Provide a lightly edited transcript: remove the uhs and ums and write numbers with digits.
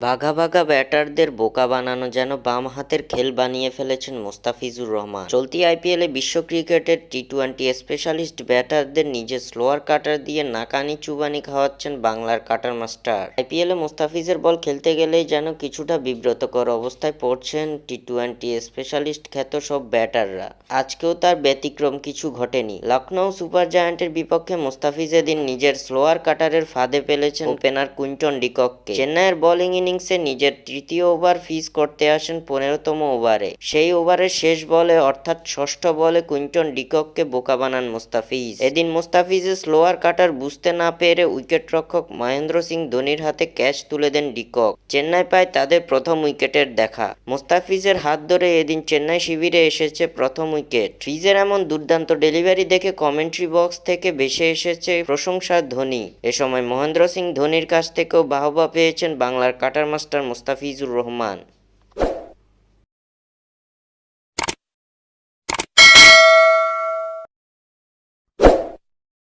বাঘা বাঘা ব্যাটারদের বোকা বানানো যেন বাম হাতের খেল বানিয়ে ফেলেছেন মোস্তাফিজুর রহমান। চলতি আইপিএলে বিশ্ব ক্রিকেটের টি-20 স্পেশালিস্ট ব্যাটারদের নিজের স্লোয়ার কাটার দিয়ে নাকানি চুবানি খাওয়াচ্ছেন বাংলার কাটার মাস্টার। আইপিএলে মোস্তাফিজের বল খেলতে গেলেই যেন কিছুটা বিব্রতকর অবস্থায় পড়ছেন টি-20 স্পেশালিস্ট খ্যাত সব ব্যাটাররা। আজকেও তার ব্যতিক্রম কিছু ঘটেনি। লখনৌ সুপার জায়ান্টের বিপক্ষে মোস্তাফিজ এদিন নিজের স্লোয়ার কাটারের ফাঁদে ফেলেছেন ওপেনার কুইন্টন ডিকককে। চেন্নাইয়ের বোলিং ইনিংসে নিজের তৃতীয় ওভার ফিস করতে আসেন 15তম ওভারে। সেই ওভারের শেষ বলে অর্থাৎ ষষ্ঠ বলে কুইন্টন ডিকককে বোকা বানান মোস্তাফিজ। এদিন মোস্তাফিজের স্লোয়ার কাটার বুঝতে না পেরে উইকেটরক্ষক মহেন্দ্র সিং ধোনির হাতে ক্যাচ তুলে দেন ডিকক। চেন্নাই পায় তাদের প্রথম উইকেটের দেখা। মোস্তাফিজের হাত ধরে এদিন চেন্নাই শিবিরে এসেছে প্রথম উইকেট। ফিজের এমন দুর্দান্ত ডেলিভারি দেখে কমেন্ট্রি বক্স থেকে ভেসে এসেছে প্রশংসার ধ্বনি। এ সময় মহেন্দ্র সিং ধোনির কাছ থেকেও বাহবা পেয়েছেন বাংলার কাটার মাস্টার মোস্তাফিজুর রহমান।